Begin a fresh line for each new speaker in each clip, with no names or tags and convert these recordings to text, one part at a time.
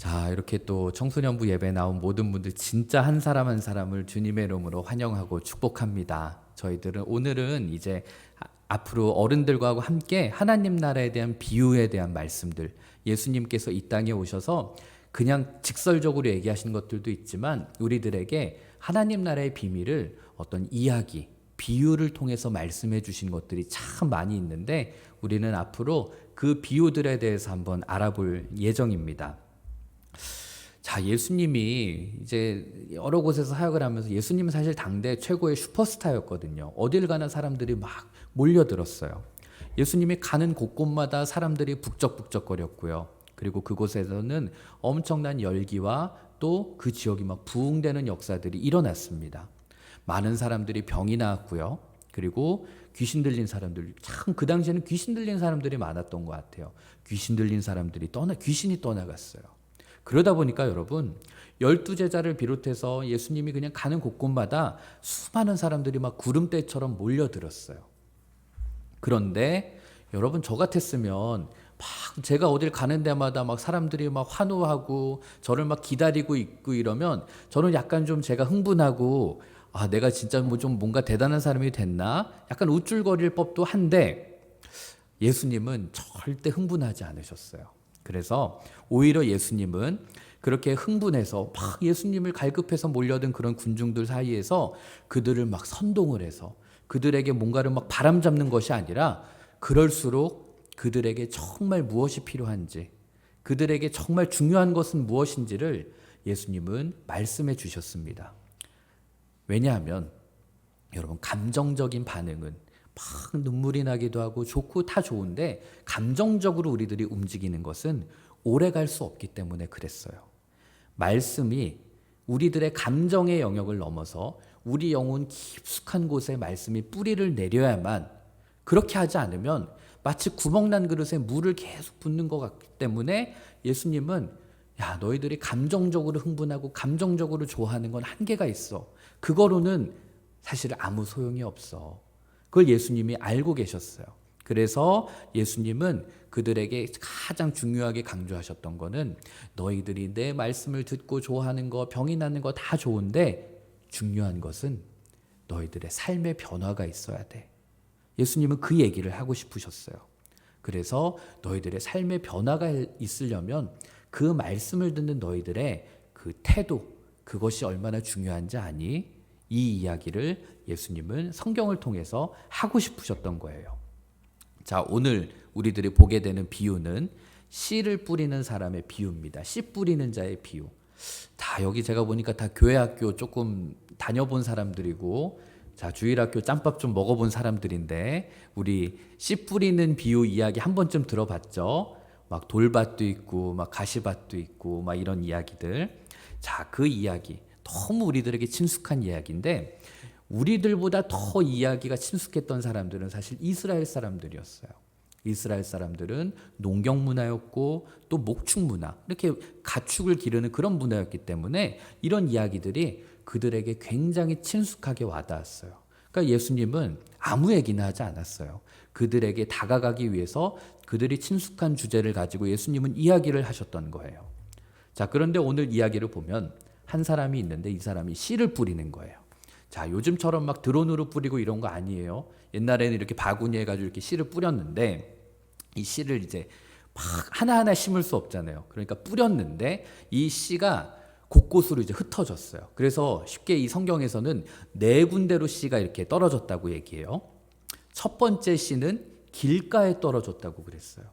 자, 이렇게 또 청소년부 예배 나온 모든 분들 진짜 한 사람 한 사람을 주님의 이름으로 환영하고 축복합니다. 저희들은 오늘은 이제 앞으로 어른들과 함께 하나님 나라에 대한 비유에 대한 말씀들, 예수님께서 이 땅에 오셔서 그냥 직설적으로 얘기하신 것들도 있지만 우리들에게 하나님 나라의 비밀을 어떤 이야기, 비유를 통해서 말씀해 주신 것들이 참 많이 있는데 우리는 앞으로 그 비유들에 대해서 한번 알아볼 예정입니다. 자, 예수님이 이제 여러 곳에서 사역을 하면서 예수님은 사실 당대 최고의 슈퍼스타였거든요. 어딜 가나 사람들이 막 몰려들었어요. 예수님이 가는 곳곳마다 사람들이 북적북적거렸고요. 그리고 그곳에서는 엄청난 열기와 또 그 지역이 막 부흥되는 역사들이 일어났습니다. 많은 사람들이 병이 나았고요. 그리고 귀신 들린 사람들, 참 그 당시에는 귀신 들린 사람들이 많았던 것 같아요. 귀신 들린 사람들이 귀신이 떠나갔어요. 그러다 보니까 여러분 12제자를 비롯해서 예수님이 그냥 가는 곳곳마다 수많은 사람들이 막 구름대처럼 몰려들었어요. 그런데 여러분 저 같았으면 막 제가 어딜 가는 데마다 막 사람들이 막 환호하고 저를 막 기다리고 있고 이러면 저는 약간 좀 제가 흥분하고 내가 진짜 뭐 좀 뭔가 대단한 사람이 됐나? 약간 우쭐거릴 법도 한데 예수님은 절대 흥분하지 않으셨어요. 그래서 오히려 예수님은 그렇게 흥분해서 막 예수님을 갈급해서 몰려든 그런 군중들 사이에서 그들을 막 선동을 해서 그들에게 뭔가를 막 바람잡는 것이 아니라 그럴수록 그들에게 정말 무엇이 필요한지 그들에게 정말 중요한 것은 무엇인지를 예수님은 말씀해 주셨습니다. 왜냐하면 여러분 감정적인 반응은 막 눈물이 나기도 하고 좋고 다 좋은데 감정적으로 우리들이 움직이는 것은 오래 갈 수 없기 때문에 그랬어요. 말씀이 우리들의 감정의 영역을 넘어서 우리 영혼 깊숙한 곳에 말씀이 뿌리를 내려야만 그렇게 하지 않으면 마치 구멍난 그릇에 물을 계속 붓는 것 같기 때문에 예수님은 야 너희들이 감정적으로 흥분하고 감정적으로 좋아하는 건 한계가 있어. 그거로는 사실 아무 소용이 없어. 그걸 예수님이 알고 계셨어요. 그래서 예수님은 그들에게 가장 중요하게 강조하셨던 거는 너희들이 내 말씀을 듣고 좋아하는 거, 병이 나는 거 다 좋은데 중요한 것은 너희들의 삶의 변화가 있어야 돼. 예수님은 그 얘기를 하고 싶으셨어요. 그래서 너희들의 삶의 변화가 있으려면 그 말씀을 듣는 너희들의 그 태도, 그것이 얼마나 중요한지 아니? 이 이야기를 예수님은 성경을 통해서 하고 싶으셨던 거예요. 자, 오늘 우리들이 보게 되는 비유는 씨를 뿌리는 사람의 비유입니다. 씨 뿌리는 자의 비유. 다 여기 제가 보니까 다 교회 학교 조금 다녀본 사람들이고 자, 주일학교 짬밥 좀 먹어본 사람들인데 우리 씨 뿌리는 비유 이야기 한 번쯤 들어봤죠? 막 돌밭도 있고 막 가시밭도 있고 막 이런 이야기들. 자, 그 이야기 너무 우리들에게 친숙한 이야기인데 우리들보다 더 이야기가 친숙했던 사람들은 사실 이스라엘 사람들이었어요. 이스라엘 사람들은 농경 문화였고 또 목축 문화, 이렇게 가축을 기르는 그런 문화였기 때문에 이런 이야기들이 그들에게 굉장히 친숙하게 와닿았어요. 그러니까 예수님은 아무 얘기나 하지 않았어요. 그들에게 다가가기 위해서 그들이 친숙한 주제를 가지고 예수님은 이야기를 하셨던 거예요. 자, 그런데 오늘 이야기를 보면 한 사람이 있는데 이 사람이 씨를 뿌리는 거예요. 자, 요즘처럼 막 드론으로 뿌리고 이런 거 아니에요. 옛날에는 이렇게 바구니 해가지고 이렇게 씨를 뿌렸는데 이 씨를 이제 막 하나하나 심을 수 없잖아요. 그러니까 뿌렸는데 이 씨가 곳곳으로 이제 흩어졌어요. 그래서 쉽게 이 성경에서는 네 군데로 씨가 이렇게 떨어졌다고 얘기해요. 첫 번째 씨는 길가에 떨어졌다고 그랬어요.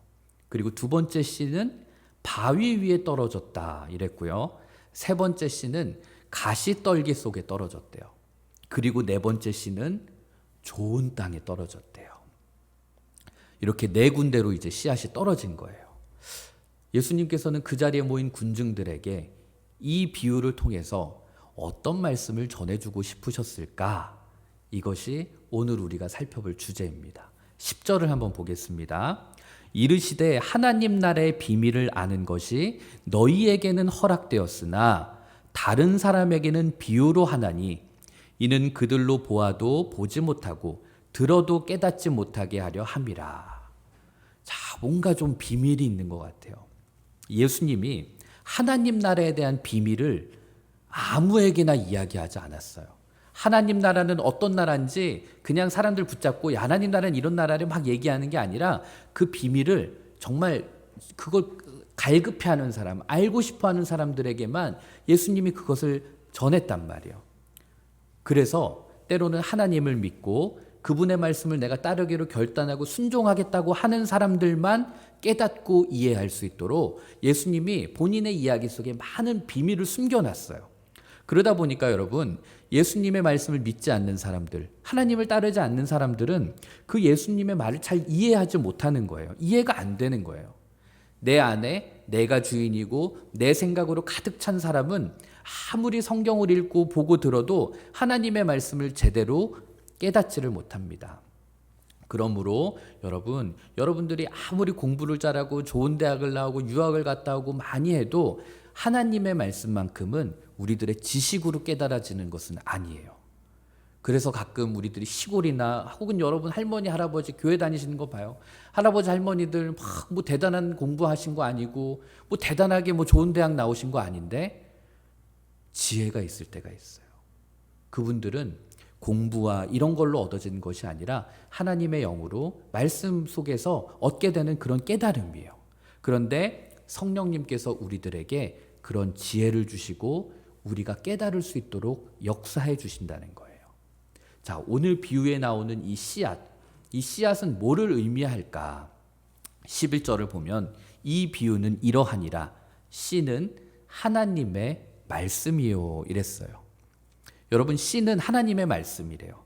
그리고 두 번째 씨는 바위 위에 떨어졌다 이랬고요. 세 번째 씨는 가시떨기 속에 떨어졌대요. 그리고 네 번째 씨는 좋은 땅에 떨어졌대요. 이렇게 네 군데로 이제 씨앗이 떨어진 거예요. 예수님께서는 그 자리에 모인 군중들에게 이 비유를 통해서 어떤 말씀을 전해주고 싶으셨을까? 이것이 오늘 우리가 살펴볼 주제입니다. 10절을 한번 보겠습니다. 이르시되 하나님 나라의 비밀을 아는 것이 너희에게는 허락되었으나 다른 사람에게는 비유로 하나니 이는 그들로 보아도 보지 못하고 들어도 깨닫지 못하게 하려 함이라. 자, 뭔가 좀 비밀이 있는 것 같아요. 예수님이 하나님 나라에 대한 비밀을 아무에게나 이야기하지 않았어요. 하나님 나라는 어떤 나라인지 그냥 사람들 붙잡고 하나님 나라는 이런 나라를 막 얘기하는 게 아니라 그 비밀을 정말 그걸 갈급해하는 사람, 알고 싶어하는 사람들에게만 예수님이 그것을 전했단 말이에요. 그래서 때로는 하나님을 믿고 그분의 말씀을 내가 따르기로 결단하고 순종하겠다고 하는 사람들만 깨닫고 이해할 수 있도록 예수님이 본인의 이야기 속에 많은 비밀을 숨겨놨어요. 그러다 보니까 여러분, 예수님의 말씀을 믿지 않는 사람들, 하나님을 따르지 않는 사람들은 그 예수님의 말을 잘 이해하지 못하는 거예요. 이해가 안 되는 거예요. 내 안에 내가 주인이고 내 생각으로 가득 찬 사람은 아무리 성경을 읽고 보고 들어도 하나님의 말씀을 제대로 깨닫지를 못합니다. 그러므로 여러분들이 아무리 공부를 잘하고 좋은 대학을 나오고 유학을 갔다 오고 많이 해도 하나님의 말씀만큼은 우리들의 지식으로 깨달아지는 것은 아니에요. 그래서 가끔 우리들이 시골이나 혹은 여러분 할머니 할아버지 교회 다니시는 거 봐요. 할아버지 할머니들 막 뭐 대단한 공부하신 거 아니고 뭐 대단하게 뭐 좋은 대학 나오신 거 아닌데 지혜가 있을 때가 있어요. 그분들은 공부와 이런 걸로 얻어지는 것이 아니라 하나님의 영으로 말씀 속에서 얻게 되는 그런 깨달음이에요. 그런데 성령님께서 우리들에게 그런 지혜를 주시고 우리가 깨달을 수 있도록 역사해 주신다는 거예요. 자, 오늘 비유에 나오는 이 씨앗은 뭐를 의미할까? 11절을 보면 이 비유는 이러하니라. 씨는 하나님의 말씀이요 이랬어요. 여러분, 씨는 하나님의 말씀이래요.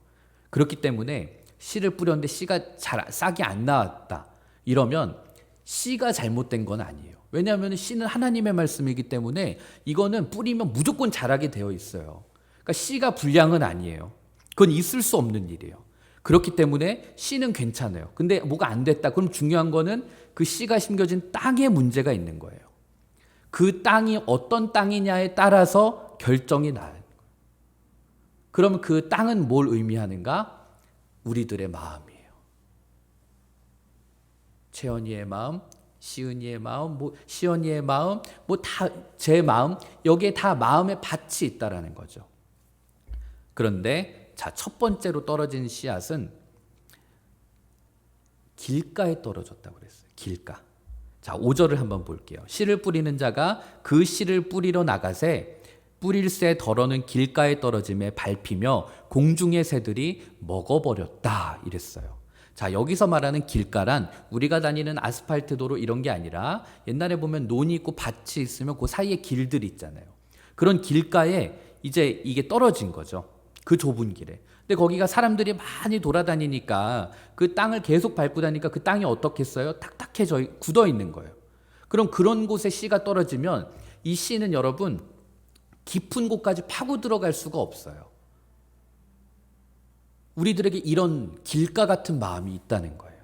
그렇기 때문에 씨를 뿌렸는데 씨가 잘 싹이 안 나왔다 이러면 씨가 잘못된 건 아니에요. 왜냐하면 씨는 하나님의 말씀이기 때문에 이거는 뿌리면 무조건 자라게 되어 있어요. 그러니까 씨가 불량은 아니에요. 그건 있을 수 없는 일이에요. 그렇기 때문에 씨는 괜찮아요. 근데 뭐가 안 됐다. 그럼 중요한 거는 그 씨가 심겨진 땅에 문제가 있는 거예요. 그 땅이 어떤 땅이냐에 따라서 결정이 나요. 그럼 그 땅은 뭘 의미하는가? 우리들의 마음이에요. 채연이의 마음, 시은이의 마음, 시연이의 마음, 다 제 마음, 여기에 다 마음의 밭이 있다라는 거죠. 그런데 자, 첫 번째로 떨어진 씨앗은 길가에 떨어졌다고 그랬어요. 길가. 자, 5절을 한번 볼게요. 씨를 뿌리는 자가 그 씨를 뿌리러 나가세 뿌릴새 덜어는 길가에 떨어짐에 밟히며 공중의 새들이 먹어버렸다 이랬어요. 자, 여기서 말하는 길가란 우리가 다니는 아스팔트 도로 이런 게 아니라 옛날에 보면 논이 있고 밭이 있으면 그 사이에 길들이 있잖아요. 그런 길가에 이제 이게 떨어진 거죠. 그 좁은 길에. 근데 거기가 사람들이 많이 돌아다니니까 그 땅을 계속 밟고 다니니까 그 땅이 어떻겠어요? 탁탁해져 굳어 있는 거예요. 그럼 그런 곳에 씨가 떨어지면 이 씨는 여러분 깊은 곳까지 파고 들어갈 수가 없어요. 우리들에게 이런 길가 같은 마음이 있다는 거예요.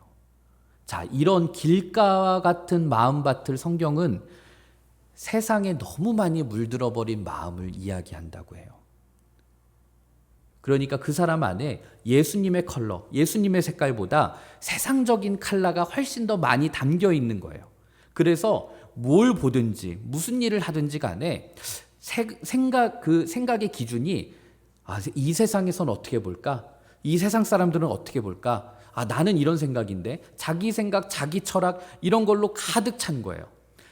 자, 이런 길가와 같은 마음밭을 성경은 세상에 너무 많이 물들어버린 마음을 이야기한다고 해요. 그러니까 그 사람 안에 예수님의 컬러, 예수님의 색깔보다 세상적인 컬러가 훨씬 더 많이 담겨 있는 거예요. 그래서 뭘 보든지 무슨 일을 하든지 간에 생각의 기준이 이 세상에선 어떻게 볼까? 이 세상 사람들은 어떻게 볼까? 나는 이런 생각인데 자기 생각, 자기 철학 이런 걸로 가득 찬 거예요.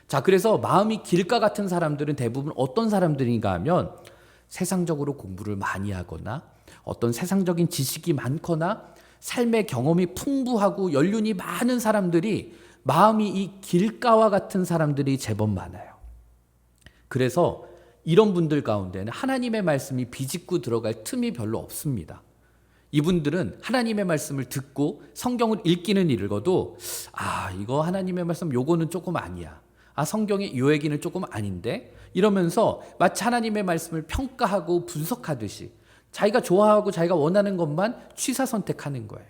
자, 그래서 마음이 길가 같은 사람들은 대부분 어떤 사람들인가 하면 세상적으로 공부를 많이 하거나 어떤 세상적인 지식이 많거나 삶의 경험이 풍부하고 연륜이 많은 사람들이 마음이 이 길가와 같은 사람들이 제법 많아요. 그래서 이런 분들 가운데는 하나님의 말씀이 비집고 들어갈 틈이 별로 없습니다. 이분들은 하나님의 말씀을 듣고 성경을 읽기는 읽어도 이거 하나님의 말씀 요거는 조금 아니야. 성경의 요 얘기는 조금 아닌데 이러면서 마치 하나님의 말씀을 평가하고 분석하듯이 자기가 좋아하고 자기가 원하는 것만 취사 선택하는 거예요.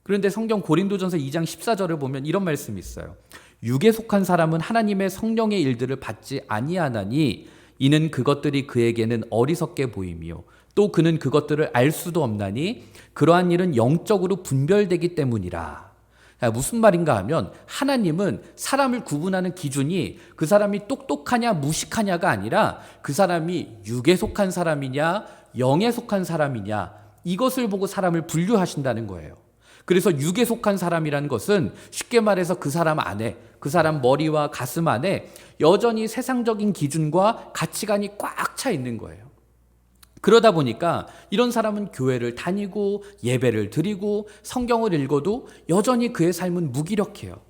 그런데 성경 고린도전서 2장 14절을 보면 이런 말씀이 있어요. 육에 속한 사람은 하나님의 성령의 일들을 받지 아니하나니 이는 그것들이 그에게는 어리석게 보이며 또 그는 그것들을 알 수도 없나니 그러한 일은 영적으로 분별되기 때문이라. 무슨 말인가 하면 하나님은 사람을 구분하는 기준이 그 사람이 똑똑하냐 무식하냐가 아니라 그 사람이 육에 속한 사람이냐 영에 속한 사람이냐 이것을 보고 사람을 분류하신다는 거예요. 그래서 육에 속한 사람이라는 것은 쉽게 말해서 그 사람 안에, 그 사람 머리와 가슴 안에 여전히 세상적인 기준과 가치관이 꽉 차 있는 거예요. 그러다 보니까 이런 사람은 교회를 다니고 예배를 드리고 성경을 읽어도 여전히 그의 삶은 무기력해요.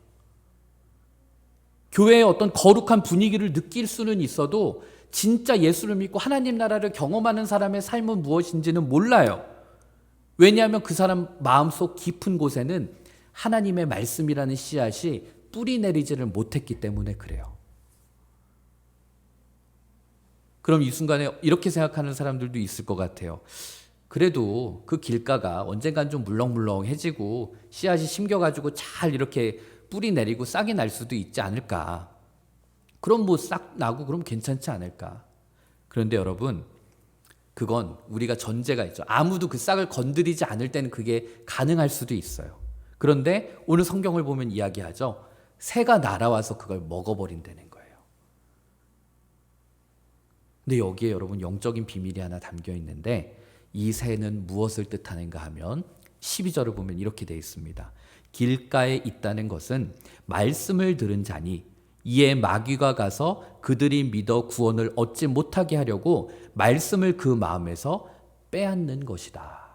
교회의 어떤 거룩한 분위기를 느낄 수는 있어도 진짜 예수를 믿고 하나님 나라를 경험하는 사람의 삶은 무엇인지는 몰라요. 왜냐하면 그 사람 마음속 깊은 곳에는 하나님의 말씀이라는 씨앗이 뿌리 내리지를 못했기 때문에 그래요. 그럼 이 순간에 이렇게 생각하는 사람들도 있을 것 같아요. 그래도 그 길가가 언젠간 좀 물렁물렁해지고 씨앗이 심겨가지고 잘 이렇게 뿌리 내리고 싹이 날 수도 있지 않을까. 그럼 뭐 싹 나고 그럼 괜찮지 않을까. 그런데 여러분, 그건 우리가 전제가 있죠. 아무도 그 싹을 건드리지 않을 때는 그게 가능할 수도 있어요. 그런데 오늘 성경을 보면 이야기하죠. 새가 날아와서 그걸 먹어버린다는 거예요. 근데 여기에 여러분 영적인 비밀이 하나 담겨 있는데 이 새는 무엇을 뜻하는가 하면 12절을 보면 이렇게 되어 있습니다. 길가에 있다는 것은 말씀을 들은 자니 이에 마귀가 가서 그들이 믿어 구원을 얻지 못하게 하려고 말씀을 그 마음에서 빼앗는 것이다.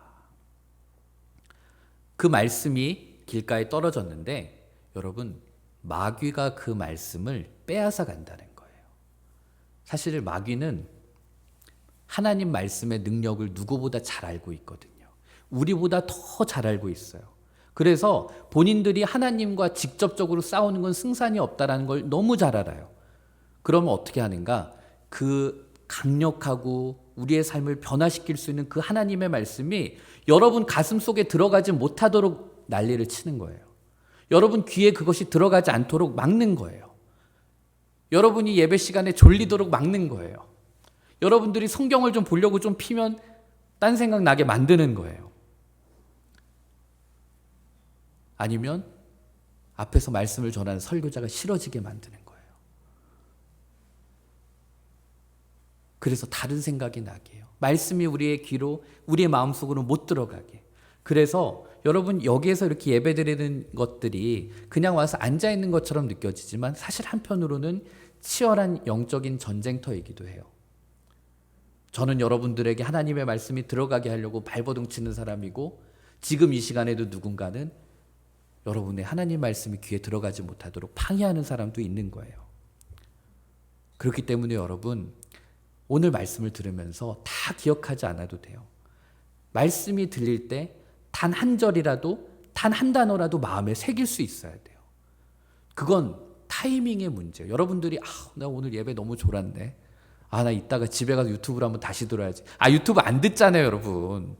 그 말씀이 길가에 떨어졌는데 여러분 마귀가 그 말씀을 빼앗아 간다는 거예요. 사실 마귀는 하나님 말씀의 능력을 누구보다 잘 알고 있거든요. 우리보다 더 잘 알고 있어요. 그래서 본인들이 하나님과 직접적으로 싸우는 건 승산이 없다는 걸 너무 잘 알아요. 그러면 어떻게 하는가? 그 강력하고 우리의 삶을 변화시킬 수 있는 그 하나님의 말씀이 여러분 가슴 속에 들어가지 못하도록 난리를 치는 거예요. 여러분 귀에 그것이 들어가지 않도록 막는 거예요. 여러분이 예배 시간에 졸리도록 막는 거예요. 여러분들이 성경을 좀 보려고 좀 피면 딴 생각 나게 만드는 거예요. 아니면 앞에서 말씀을 전하는 설교자가 싫어지게 만드는 거예요. 그래서 다른 생각이 나게 해요. 말씀이 우리의 귀로 우리의 마음속으로 못 들어가게. 그래서 여러분 여기에서 이렇게 예배드리는 것들이 그냥 와서 앉아있는 것처럼 느껴지지만 사실 한편으로는 치열한 영적인 전쟁터이기도 해요. 저는 여러분들에게 하나님의 말씀이 들어가게 하려고 발버둥 치는 사람이고 지금 이 시간에도 누군가는 여러분의 하나님 말씀이 귀에 들어가지 못하도록 방해하는 사람도 있는 거예요. 그렇기 때문에 여러분 오늘 말씀을 들으면서 다 기억하지 않아도 돼요. 말씀이 들릴 때 단 한 절이라도 단 한 단어라도 마음에 새길 수 있어야 돼요. 그건 타이밍의 문제예요. 여러분들이 나 오늘 예배 너무 졸았네. 나 이따가 집에 가서 유튜브를 한번 다시 들어야지. 유튜브 안 듣잖아요, 여러분.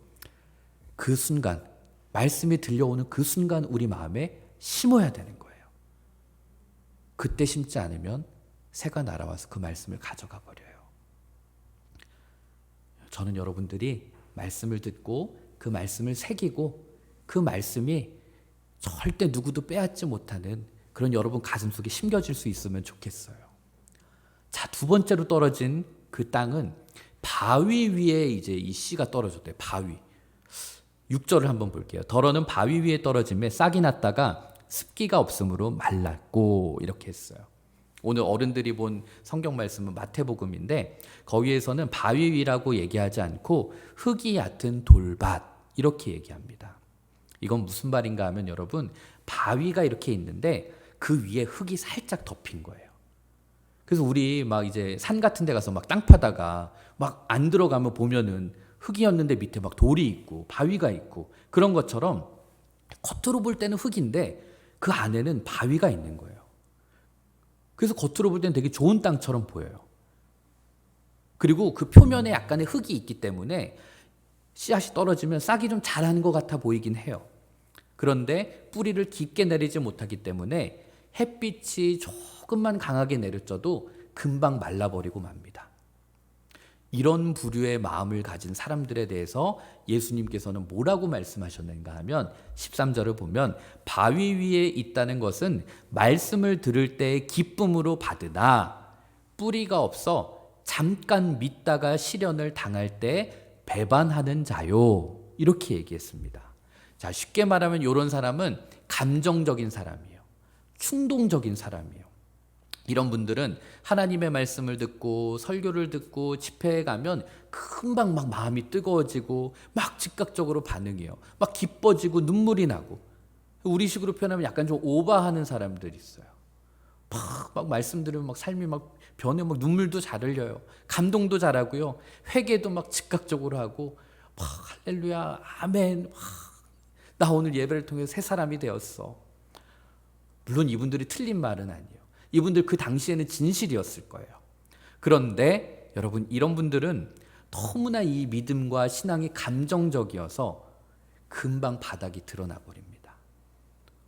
그 순간 말씀이 들려오는 그 순간 우리 마음에 심어야 되는 거예요. 그때 심지 않으면 새가 날아와서 그 말씀을 가져가 버려요. 저는 여러분들이 말씀을 듣고 그 말씀을 새기고 그 말씀이 절대 누구도 빼앗지 못하는 그런 여러분 가슴속에 심겨질 수 있으면 좋겠어요. 자, 두 번째로 떨어진 그 땅은 바위 위에 이제 이 씨가 떨어졌대요. 바위. 6절을 한번 볼게요. 덜어는 바위 위에 떨어짐에 싹이 났다가 습기가 없으므로 말랐고 이렇게 했어요. 오늘 어른들이 본 성경 말씀은 마태복음인데 거기에서는 바위 위라고 얘기하지 않고 흙이 얕은 돌밭 이렇게 얘기합니다. 이건 무슨 말인가 하면 여러분 바위가 이렇게 있는데 그 위에 흙이 살짝 덮인 거예요. 그래서 우리 막 이제 산 같은 데 가서 막 땅 파다가 막 안 들어가면 보면은 흙이었는데 밑에 막 돌이 있고 바위가 있고 그런 것처럼 겉으로 볼 때는 흙인데 그 안에는 바위가 있는 거예요. 그래서 겉으로 볼 때는 되게 좋은 땅처럼 보여요. 그리고 그 표면에 약간의 흙이 있기 때문에 씨앗이 떨어지면 싹이 좀 자라는 것 같아 보이긴 해요. 그런데 뿌리를 깊게 내리지 못하기 때문에 햇빛이 조금만 강하게 내려져도 금방 말라버리고 맙니다. 이런 부류의 마음을 가진 사람들에 대해서 예수님께서는 뭐라고 말씀하셨는가 하면 13절을 보면 바위 위에 있다는 것은 말씀을 들을 때의 기쁨으로 받으나 뿌리가 없어 잠깐 믿다가 시련을 당할 때 배반하는 자요. 이렇게 얘기했습니다. 자, 쉽게 말하면 이런 사람은 감정적인 사람이에요. 충동적인 사람이에요. 이런 분들은 하나님의 말씀을 듣고 설교를 듣고 집회에 가면 금방 막 마음이 뜨거워지고 막 즉각적으로 반응해요. 막 기뻐지고 눈물이 나고. 우리식으로 표현하면 약간 좀 오버하는 사람들이 있어요. 막 말씀 들으면 막 삶이 막 변해, 막 눈물도 잘 흘려요. 감동도 잘하고요. 회개도 막 즉각적으로 하고 막 할렐루야 아멘. 나 오늘 예배를 통해서 새 사람이 되었어. 물론 이분들이 틀린 말은 아니에요. 이분들 그 당시에는 진실이었을 거예요. 그런데 여러분, 이런 분들은 너무나 이 믿음과 신앙이 감정적이어서 금방 바닥이 드러나 버립니다.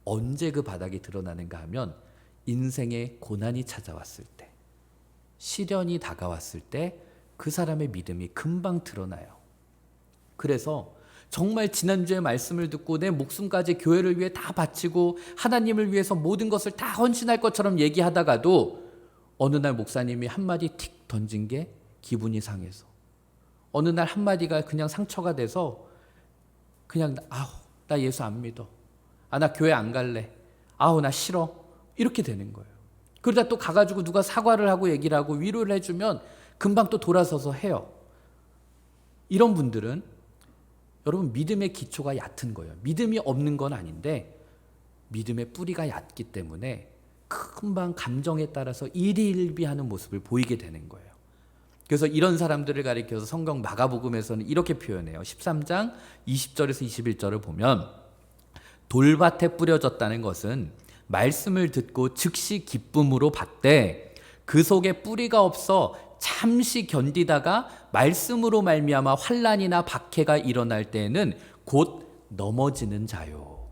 언제 그 바닥이 드러나는가 하면 인생의 고난이 찾아왔을 때, 시련이 다가왔을 때 그 사람의 믿음이 금방 드러나요. 그래서 정말 지난주에 말씀을 듣고 내 목숨까지 교회를 위해 다 바치고 하나님을 위해서 모든 것을 다 헌신할 것처럼 얘기하다가도 어느 날 목사님이 한마디 틱 던진 게 기분이 상해서, 어느 날 한마디가 그냥 상처가 돼서 그냥 나 예수 안 믿어. 나 교회 안 갈래. 나 싫어. 이렇게 되는 거예요. 그러다 또 가가지고 누가 사과를 하고 얘기를 하고 위로를 해주면 금방 또 돌아서서 해요. 이런 분들은 여러분 믿음의 기초가 얕은 거예요. 믿음이 없는 건 아닌데 믿음의 뿌리가 얕기 때문에 금방 감정에 따라서 일희일비하는 모습을 보이게 되는 거예요. 그래서 이런 사람들을 가리켜서 성경 마가복음에서는 이렇게 표현해요. 13장 20절에서 21절을 보면 돌밭에 뿌려졌다는 것은 말씀을 듣고 즉시 기쁨으로 받되 그 속에 뿌리가 없어 잠시 견디다가 말씀으로 말미암아 환난이나 박해가 일어날 때에는 곧 넘어지는 자요.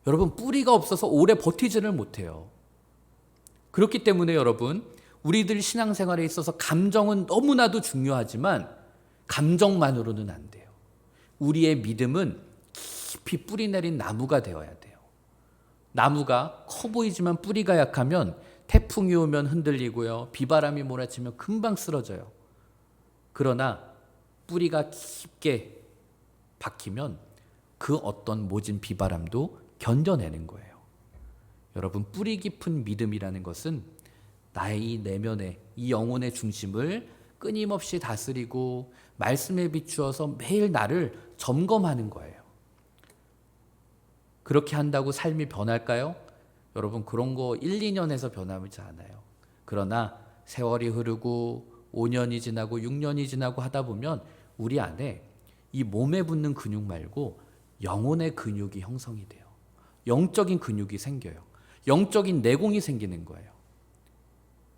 여러분, 뿌리가 없어서 오래 버티지를 못해요. 그렇기 때문에 여러분, 우리들 신앙생활에 있어서 감정은 너무나도 중요하지만 감정만으로는 안 돼요. 우리의 믿음은 깊이 뿌리 내린 나무가 되어야 돼요. 나무가 커 보이지만 뿌리가 약하면 태풍이 오면 흔들리고요. 비바람이 몰아치면 금방 쓰러져요. 그러나 뿌리가 깊게 박히면 그 어떤 모진 비바람도 견뎌내는 거예요. 여러분, 뿌리 깊은 믿음이라는 것은 나의 이 내면의, 이 영혼의 중심을 끊임없이 다스리고 말씀에 비추어서 매일 나를 점검하는 거예요. 그렇게 한다고 삶이 변할까요? 여러분, 그런 거 1, 2년에서 변하지 않아요. 그러나 세월이 흐르고 5년이 지나고 6년이 지나고 하다 보면 우리 안에 이 몸에 붙는 근육 말고 영혼의 근육이 형성이 돼요. 영적인 근육이 생겨요. 영적인 내공이 생기는 거예요.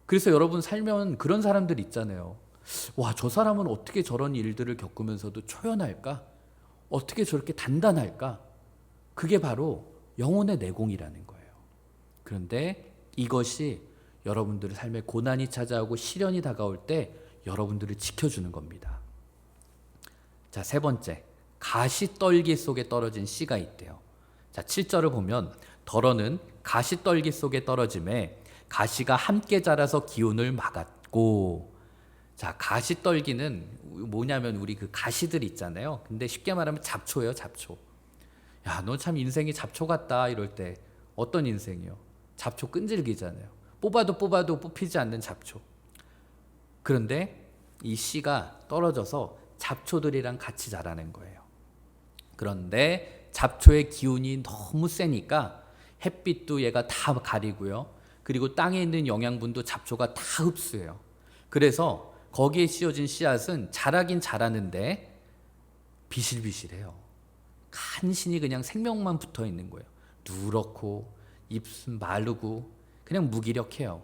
그래서 여러분 살면 그런 사람들 있잖아요. 와, 저 사람은 어떻게 저런 일들을 겪으면서도 초연할까? 어떻게 저렇게 단단할까? 그게 바로 영혼의 내공이라는 거예요. 그런데 이것이 여러분들의 삶에 고난이 찾아오고 시련이 다가올 때 여러분들을 지켜주는 겁니다. 자, 세 번째, 가시떨기 속에 떨어진 씨가 있대요. 자, 7절을 보면 덜어는 가시떨기 속에 떨어짐에 가시가 함께 자라서 기운을 막았고. 자, 가시떨기는 뭐냐면 우리 그 가시들 있잖아요. 근데 쉽게 말하면 잡초예요, 잡초. 야, 너 참 인생이 잡초 같다 이럴 때 어떤 인생이요? 잡초 끈질기잖아요. 뽑아도 뽑히지 않는 잡초. 그런데 이 씨가 떨어져서 잡초들이랑 같이 자라는 거예요. 그런데 잡초의 기운이 너무 세니까 햇빛도 얘가 다 가리고요. 그리고 땅에 있는 영양분도 잡초가 다 흡수해요. 그래서 거기에 씌워진 씨앗은 자라긴 자라는데 비실비실해요. 간신히 그냥 생명만 붙어 있는 거예요. 누렇고 잎은 마르고 그냥 무기력해요.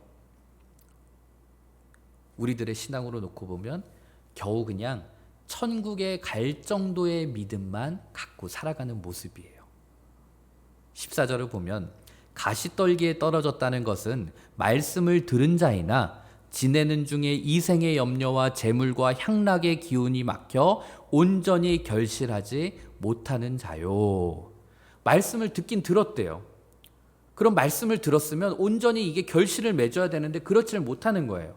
우리들의 신앙으로 놓고 보면 겨우 그냥 천국에 갈 정도의 믿음만 갖고 살아가는 모습이에요. 14절을 보면 가시떨기에 떨어졌다는 것은 말씀을 들은 자이나 지내는 중에 이생의 염려와 재물과 향락의 기운이 막혀 온전히 결실하지 못하는 자요. 말씀을 듣긴 들었대요. 그럼 말씀을 들었으면 온전히 이게 결실을 맺어야 되는데 그렇지를 못하는 거예요.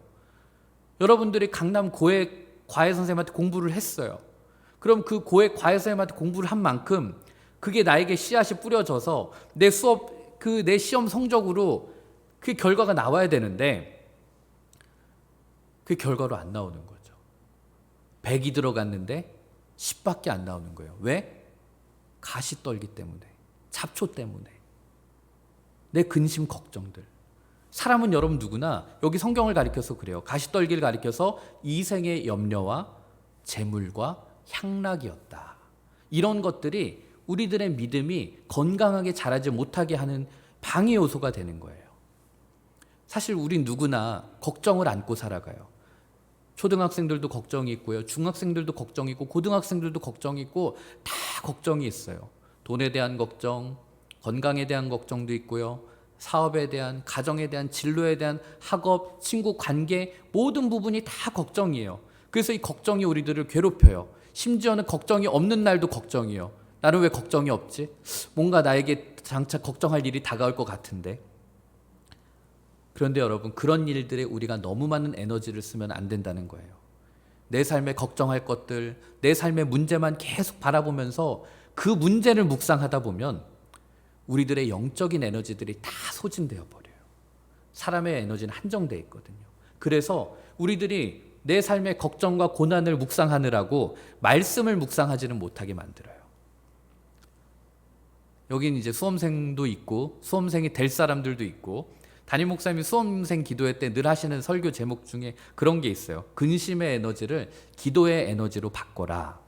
여러분들이 강남 고액 과외 선생님한테 공부를 했어요. 그럼 그 고액 과외 선생님한테 공부를 한 만큼 그게 나에게 씨앗이 뿌려져서 내 수업, 내 시험 성적으로 그 결과가 나와야 되는데 그 결과로 안 나오는 거죠. 100이 들어갔는데 10밖에 안 나오는 거예요. 왜? 가시 떨기 때문에, 잡초 때문에, 내 근심 걱정들. 사람은 여러분 누구나 여기 성경을 가리켜서 그래요. 가시 떨기를 가리켜서 이생의 염려와 재물과 향락이었다. 이런 것들이 우리들의 믿음이 건강하게 자라지 못하게 하는 방해 요소가 되는 거예요. 사실 우리 누구나 걱정을 안고 살아가요. 초등학생들도 걱정이 있고요. 중학생들도 걱정이 있고 고등학생들도 걱정이 있고 다 걱정이 있어요. 돈에 대한 걱정, 건강에 대한 걱정도 있고요. 사업에 대한, 가정에 대한, 진로에 대한, 학업, 친구, 관계 모든 부분이 다 걱정이에요. 그래서 이 걱정이 우리들을 괴롭혀요. 심지어는 걱정이 없는 날도 걱정이에요. 나는 왜 걱정이 없지? 뭔가 나에게 장차 걱정할 일이 다가올 것 같은데. 그런데 여러분, 그런 일들에 우리가 너무 많은 에너지를 쓰면 안 된다는 거예요. 내 삶에 걱정할 것들, 내 삶의 문제만 계속 바라보면서 그 문제를 묵상하다 보면 우리들의 영적인 에너지들이 다 소진되어 버려요. 사람의 에너지는 한정되어 있거든요. 그래서 우리들이 내 삶의 걱정과 고난을 묵상하느라고 말씀을 묵상하지는 못하게 만들어요. 여긴 이제 수험생도 있고 수험생이 될 사람들도 있고, 담임 목사님이 수험생 기도회 때 늘 하시는 설교 제목 중에 그런 게 있어요. 근심의 에너지를 기도의 에너지로 바꿔라.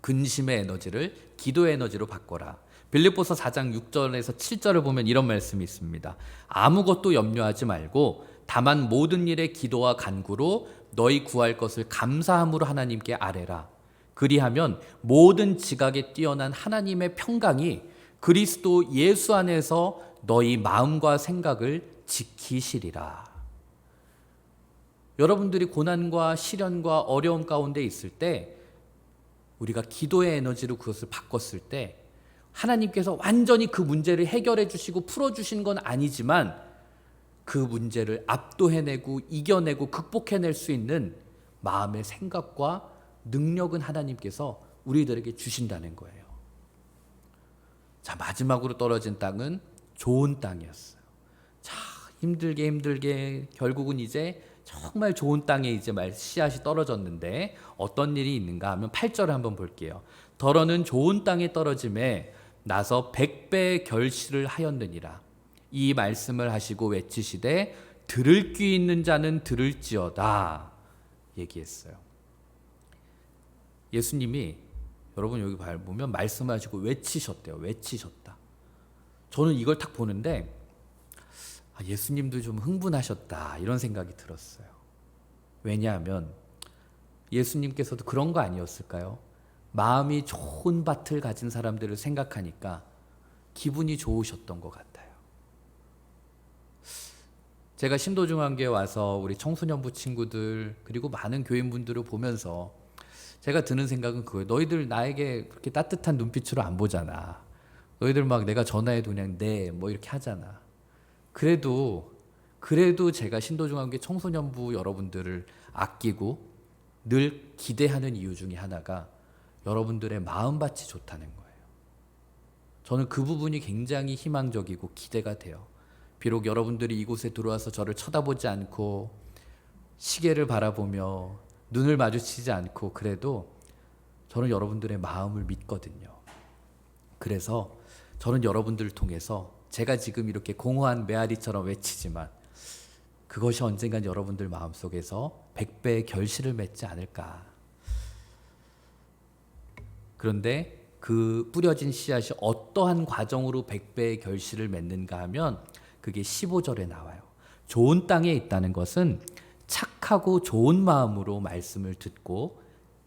근심의 에너지를 기도의 에너지로 바꿔라. 빌립보서 4장 6절에서 7절을 보면 이런 말씀이 있습니다. 아무것도 염려하지 말고 다만 모든 일에 기도와 간구로 너희 구할 것을 감사함으로 하나님께 아뢰라. 그리하면 모든 지각에 뛰어난 하나님의 평강이 그리스도 예수 안에서 너희 마음과 생각을 지키시리라. 여러분들이 고난과 시련과 어려움 가운데 있을 때 우리가 기도의 에너지로 그것을 바꿨을 때 하나님께서 완전히 그 문제를 해결해 주시고 풀어주신 건 아니지만 그 문제를 압도해내고 이겨내고 극복해낼 수 있는 마음의 생각과 능력은 하나님께서 우리들에게 주신다는 거예요. 자, 마지막으로 떨어진 땅은 좋은 땅이었어요. 자, 힘들게 결국은 이제 정말 좋은 땅에 이제 씨앗이 떨어졌는데 어떤 일이 있는가 하면 8절을 한번 볼게요. 더러는 좋은 땅에 떨어짐에 나서 100배의 결실을 하였느니라. 이 말씀을 하시고 외치시되 들을 귀 있는 자는 들을지어다 얘기했어요. 예수님이 여러분 여기 보면 말씀을 하시고 외치셨대요. 외치셨다. 저는 이걸 딱 보는데 예수님도 좀 흥분하셨다 이런 생각이 들었어요. 왜냐하면 예수님께서도 그런 거 아니었을까요? 마음이 좋은 밭을 가진 사람들을 생각하니까 기분이 좋으셨던 것 같아요. 제가 신도중앙교회 와서 우리 청소년부 친구들 그리고 많은 교인분들을 보면서 제가 드는 생각은 그거예요. 너희들 나에게 그렇게 따뜻한 눈빛으로 안 보잖아. 너희들 막 내가 전화해도 그냥 네 뭐 이렇게 하잖아. 그래도 제가 신도중앙교회 청소년부 여러분들을 아끼고 늘 기대하는 이유 중에 하나가 여러분들의 마음밭이 좋다는 거예요. 저는 그 부분이 굉장히 희망적이고 기대가 돼요. 비록 여러분들이 이곳에 들어와서 저를 쳐다보지 않고 시계를 바라보며 눈을 마주치지 않고 그래도 저는 여러분들의 마음을 믿거든요. 그래서 저는 여러분들을 통해서 제가 지금 이렇게 공허한 메아리처럼 외치지만 그것이 언젠간 여러분들 마음속에서 100배의 결실을 맺지 않을까. 그런데 그 뿌려진 씨앗이 어떠한 과정으로 100배의 결실을 맺는가 하면 그게 15절에 나와요. 좋은 땅에 있다는 것은 착하고 좋은 마음으로 말씀을 듣고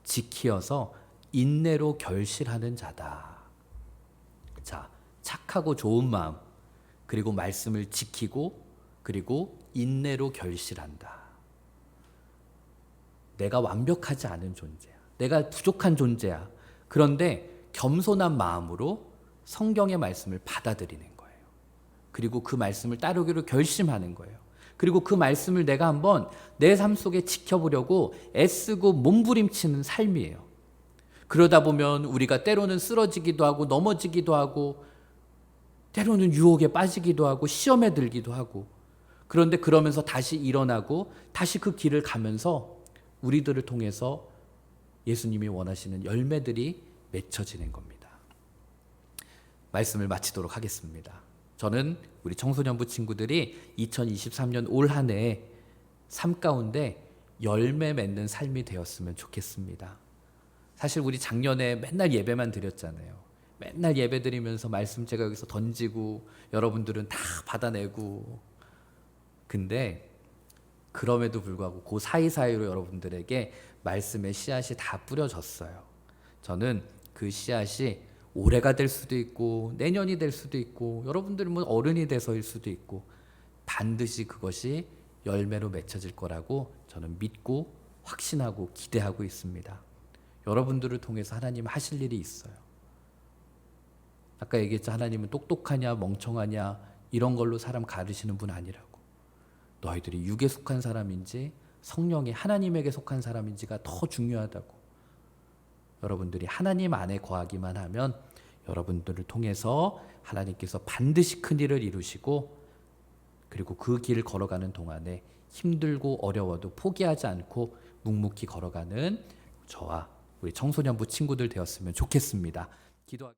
지키어서 인내로 결실하는 자다. 자, 착하고 좋은 마음 그리고 말씀을 지키고 그리고 인내로 결실한다. 내가 완벽하지 않은 존재야. 내가 부족한 존재야. 그런데 겸손한 마음으로 성경의 말씀을 받아들이는 거예요. 그리고 그 말씀을 따르기로 결심하는 거예요. 그리고 그 말씀을 내가 한번 내 삶 속에 지켜보려고 애쓰고 몸부림치는 삶이에요. 그러다 보면 우리가 때로는 쓰러지기도 하고 넘어지기도 하고 때로는 유혹에 빠지기도 하고 시험에 들기도 하고, 그런데 그러면서 다시 일어나고 다시 그 길을 가면서 우리들을 통해서 예수님이 원하시는 열매들이 맺혀지는 겁니다. 말씀을 마치도록 하겠습니다. 저는 우리 청소년부 친구들이 2023년 올 한 해 삶 가운데 열매 맺는 삶이 되었으면 좋겠습니다. 사실 우리 작년에 맨날 예배만 드렸잖아요. 맨날 예배 드리면서 말씀 제가 여기서 던지고 여러분들은 다 받아내고, 근데 그럼에도 불구하고 그 사이사이로 여러분들에게 말씀의 씨앗이 다 뿌려졌어요. 저는 그 씨앗이 올해가 될 수도 있고 내년이 될 수도 있고 여러분들은 뭐 어른이 돼서일 수도 있고 반드시 그것이 열매로 맺혀질 거라고 저는 믿고 확신하고 기대하고 있습니다. 여러분들을 통해서 하나님 하실 일이 있어요. 아까 얘기했죠. 하나님은 똑똑하냐 멍청하냐 이런 걸로 사람 가르시는 분 아니라고. 너희들이 육에 속한 사람인지 성령이 하나님에게 속한 사람인지가 더 중요하다고. 여러분들이 하나님 안에 거하기만 하면 여러분들을 통해서 하나님께서 반드시 큰 일을 이루시고, 그리고 그 길을 걸어가는 동안에 힘들고 어려워도 포기하지 않고 묵묵히 걸어가는 저와 우리 청소년부 친구들 되었으면 좋겠습니다. 기도하